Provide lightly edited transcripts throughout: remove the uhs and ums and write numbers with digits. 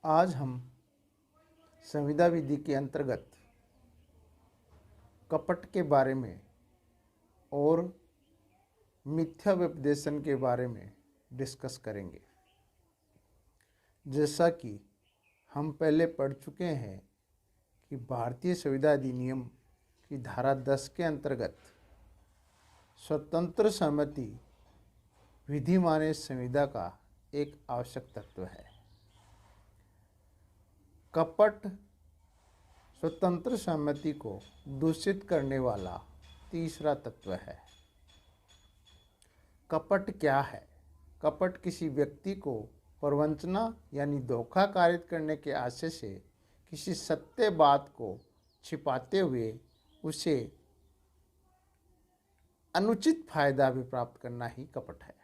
आज हम संविदा विधि के अंतर्गत कपट के बारे में और मिथ्या व्यपदेशन के बारे में डिस्कस करेंगे। जैसा कि हम पहले पढ़ चुके हैं कि भारतीय संविदा अधिनियम की धारा 10 के अंतर्गत स्वतंत्र सहमति विधि माने संविदा का एक आवश्यक तत्व है। कपट स्वतंत्र सहमति को दूषित करने वाला तीसरा तत्व है। कपट क्या है? कपट किसी व्यक्ति को प्रवंचना यानी धोखा कारित करने के आशय से किसी सत्य बात को छिपाते हुए उसे अनुचित फायदा भी प्राप्त करना ही कपट है।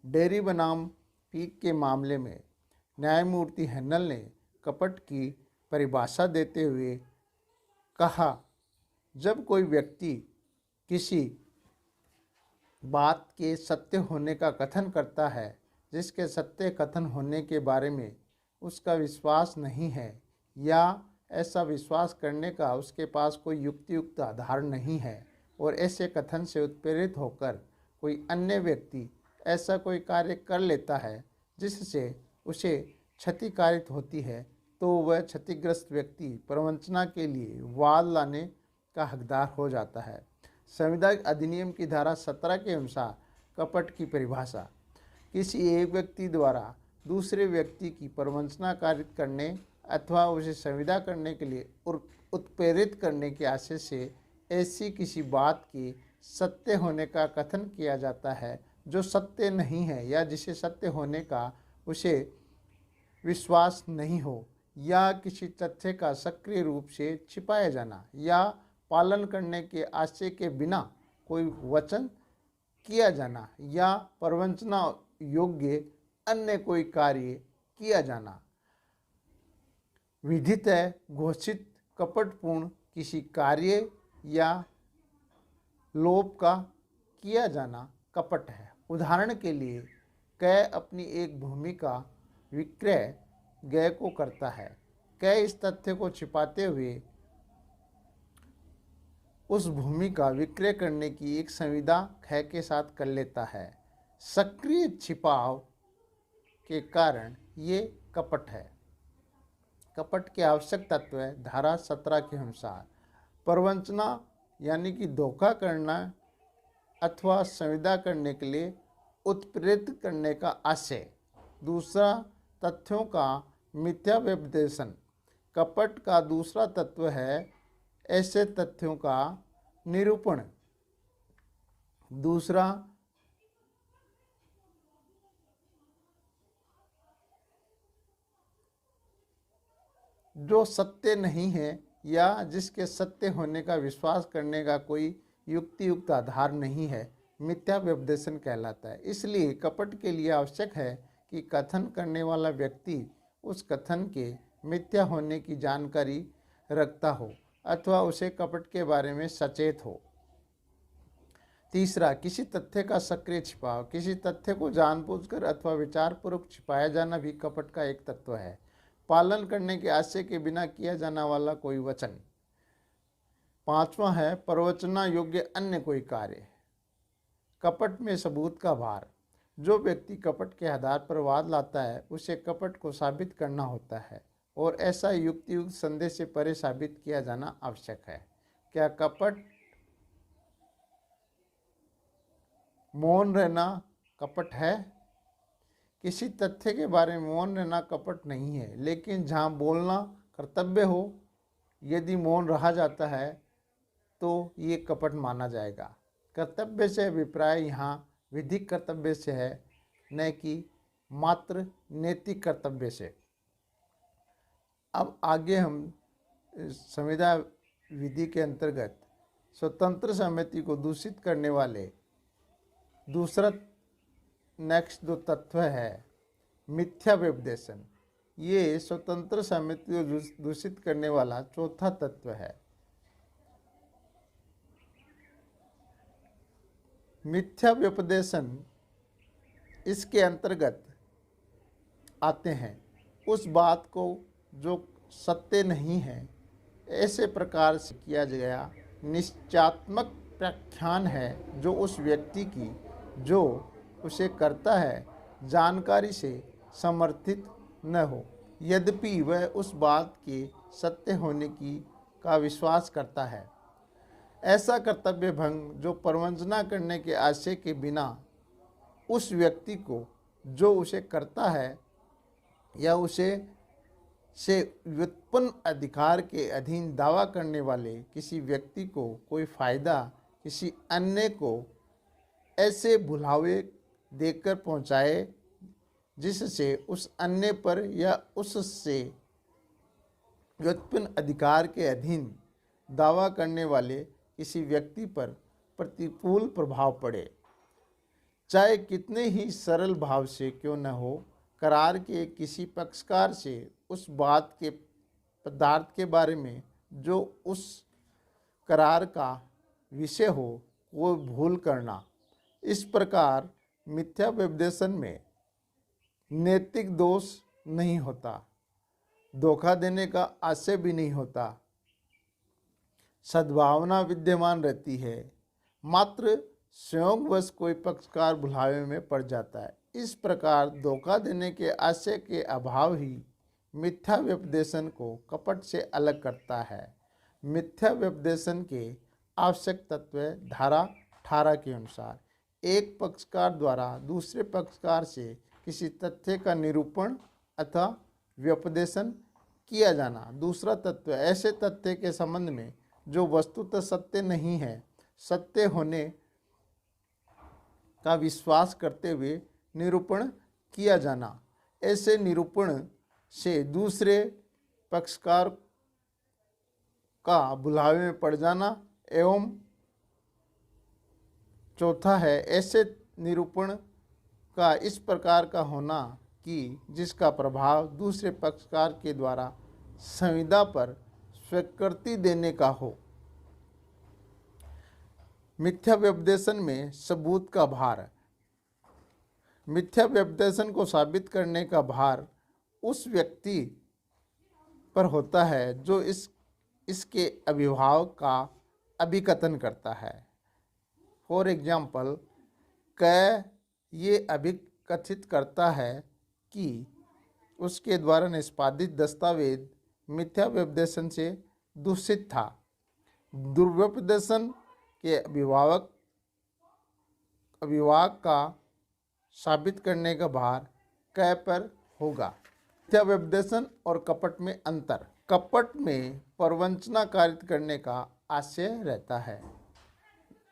डेयरी बनाम पीक के मामले में न्यायमूर्ति हेनल ने कपट की परिभाषा देते हुए कहा, जब कोई व्यक्ति किसी बात के सत्य होने का कथन करता है जिसके सत्य कथन होने के बारे में उसका विश्वास नहीं है या ऐसा विश्वास करने का उसके पास कोई युक्तियुक्त आधार नहीं है और ऐसे कथन से उत्प्रेरित होकर कोई अन्य व्यक्ति ऐसा कोई कार्य कर लेता है जिससे उसे क्षतिकारित होती है, तो वह क्षतिग्रस्त व्यक्ति प्रवंचना के लिए वाद लाने का हकदार हो जाता है। संविदा अधिनियम की धारा 17 के अनुसार कपट की परिभाषा किसी एक व्यक्ति द्वारा दूसरे व्यक्ति की प्रवंचना कारित करने अथवा उसे संविदा करने के लिए उत्प्रेरित करने के आशय से ऐसी किसी बात की सत्य होने का कथन किया जाता है जो सत्य नहीं है या जिसे सत्य होने का उसे विश्वास नहीं हो, या किसी तथ्य का सक्रिय रूप से छिपाया जाना या पालन करने के आशय के बिना कोई वचन किया जाना या प्रवंचना योग्य अन्य कोई कार्य किया जाना। विधितः घोषित कपटपूर्ण किसी कार्य या लोभ का किया जाना कपट है। उदाहरण के लिए कै अपनी एक भूमि का विक्रय गय को करता है। कै इस तथ्य को छिपाते हुए उस भूमि का विक्रय करने की एक संविदा कै के साथ कर लेता है। सक्रिय छिपाव के कारण ये कपट है। कपट के आवश्यक तत्व है धारा 17 के अनुसार प्रवंचना यानी कि धोखा करना अथवा संविदा करने के लिए उत्प्रेरित करने का आशय। दूसरा, तथ्यों का मिथ्या व्यपदेशन। कपट का दूसरा तत्व है ऐसे तथ्यों का निरूपण। दूसरा, जो सत्य नहीं है या जिसके सत्य होने का विश्वास करने का कोई युक्तियुक्त आधार नहीं है, मिथ्या व्यपदेशन कहलाता है। इसलिए कपट के लिए आवश्यक है कि कथन करने वाला व्यक्ति उस कथन के मिथ्या होने की जानकारी रखता हो अथवा उसे कपट के बारे में सचेत हो। तीसरा, किसी तथ्य का सक्रिय छिपाव। किसी तथ्य को जानबूझकर अथवा विचारपूर्वक छिपाया जाना भी कपट का एक तत्व है। पालन करने के आशय के बिना किया जाने वाला कोई वचन। पांचवा है प्रवचना योग्य अन्य कोई कार्य। कपट में सबूत का भार। जो व्यक्ति कपट के आधार पर वाद लाता है उसे कपट को साबित करना होता है और ऐसा युक्तियुक्त संदेह से परे साबित किया जाना आवश्यक है। क्या कपट मौन रहना कपट है? किसी तथ्य के बारे में मौन रहना कपट नहीं है, लेकिन जहाँ बोलना कर्तव्य हो यदि मौन रहा जाता है तो ये कपट माना जाएगा। कर्तव्य से अभिप्राय यहाँ विधिक कर्तव्य से है, न कि मात्र नैतिक कर्तव्य से। अब आगे हम संविदा विधि के अंतर्गत स्वतंत्र सहमति को दूषित करने वाले दूसरा नेक्स्ट जो तत्व है मिथ्या व्यपदेशन। ये स्वतंत्र सहमति को दूषित करने वाला चौथा तत्व है। मिथ्या व्यपदेशन इसके अंतर्गत आते हैं उस बात को जो सत्य नहीं है ऐसे प्रकार से किया गया निश्चयात्मक व्याख्यान है जो उस व्यक्ति की जो उसे करता है जानकारी से समर्थित न हो, यद्यपि वह उस बात के सत्य होने की का विश्वास करता है। ऐसा कर्तव्य भंग जो प्रवंचना करने के आशय के बिना उस व्यक्ति को जो उसे करता है या उसे से व्युत्पन्न अधिकार के अधीन दावा करने वाले किसी व्यक्ति को कोई फायदा किसी अन्य को ऐसे भुलावे देकर पहुंचाए जिससे उस अन्य पर या उससे व्युत्पन्न अधिकार के अधीन दावा करने वाले किसी व्यक्ति पर प्रतिकूल प्रभाव पड़े, चाहे कितने ही सरल भाव से क्यों न हो। करार के किसी पक्षकार से उस बात के पदार्थ के बारे में जो उस करार का विषय हो वो भूल करना। इस प्रकार मिथ्या व्यपदेशन में नैतिक दोष नहीं होता, धोखा देने का आशय भी नहीं होता, सद्भावना विद्यमान रहती है, मात्र संयोगवश कोई पक्षकार भुलावे में पड़ जाता है। इस प्रकार धोखा देने के आशय के अभाव ही मिथ्या व्यपदेशन को कपट से अलग करता है। मिथ्या व्यपदेशन के आवश्यक तत्व धारा 18 के अनुसार एक पक्षकार द्वारा दूसरे पक्षकार से किसी तथ्य का निरूपण अथवा व्यपदेशन किया जाना। दूसरा तत्व ऐसे तथ्य के संबंध में जो वस्तुतः सत्य नहीं है, सत्य होने का विश्वास करते हुए निरूपण किया जाना। ऐसे निरूपण से दूसरे पक्षकार का भुलावे में पड़ जाना। एवं चौथा है ऐसे निरूपण का इस प्रकार का होना कि जिसका प्रभाव दूसरे पक्षकार के द्वारा संविदा पर स्वीकृति देने का हो। मिथ्या व्यपदेशन में सबूत का भार। मिथ्या व्यपदेशन को साबित करने का भार उस व्यक्ति पर होता है जो इसके अभिभावक का अभिकथन करता है। फॉर एग्जाम्पल, क ये अभिकथित करता है कि उसके द्वारा निष्पादित दस्तावेज मिथ्या व्यपदेशन से दूषित था। दुर्व्यपदेशन के अभिभावक का साबित करने का भार क पर होगा। मिथ्या व्यपदेशन और कपट में अंतर। कपट में प्रवंचना कारित करने का आशय रहता है,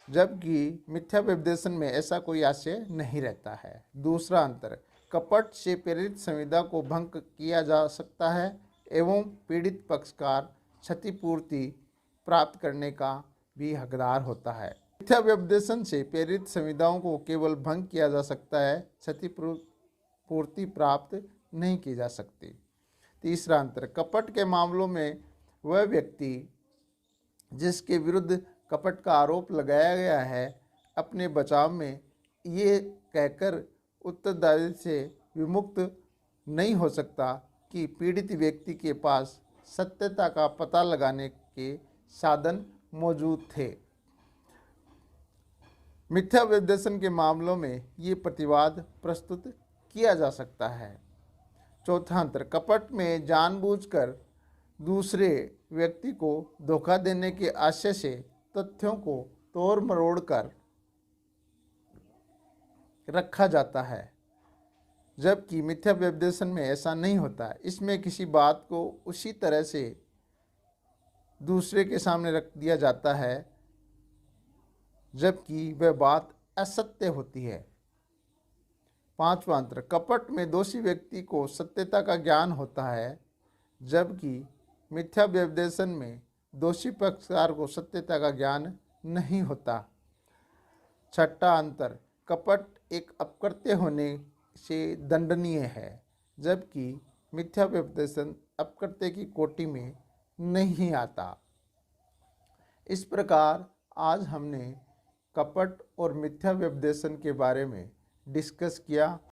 जबकि मिथ्या व्यपदेशन में ऐसा कोई आशय नहीं रहता है। दूसरा अंतर, कपट से प्रेरित संविदा को भंग किया जा सकता है एवं पीड़ित पक्षकार क्षतिपूर्ति प्राप्त करने का भी हकदार होता है। मिथ्या व्यपदेशन से प्रेरित संविदाओं को केवल भंग किया जा सकता है, क्षतिपूर्ति प्राप्त नहीं की जा सकती। तीसरा अंतर, कपट के मामलों में वह व्यक्ति जिसके विरुद्ध कपट का आरोप लगाया गया है अपने बचाव में ये कहकर उत्तरदायित्व से विमुक्त नहीं हो सकता कि पीड़ित व्यक्ति के पास सत्यता का पता लगाने के साधन मौजूद थे। मिथ्या व्यपदेशन के मामलों में ये प्रतिवाद प्रस्तुत किया जा सकता है। चौथा अंतर, कपट में जानबूझकर दूसरे व्यक्ति को धोखा देने के आशय से तथ्यों को तोड़ मरोड़ कर रखा जाता है, जबकि मिथ्या व्यपदेशन में ऐसा नहीं होता। इसमें किसी बात को उसी तरह से दूसरे के सामने रख दिया जाता है जबकि वह बात असत्य होती है। पांचवा अंतर, कपट में दोषी व्यक्ति को सत्यता का ज्ञान होता है, जबकि मिथ्या व्यपदेशन में दोषी पक्षकार को सत्यता का ज्ञान नहीं होता। छठा अंतर, कपट एक अपकृत्य होने से दंडनीय है, जबकि मिथ्या व्यपदेशन अपकृत्य की कोटि में नहीं आता। इस प्रकार आज हमने कपट और मिथ्या व्यपदेशन के बारे में डिस्कस किया।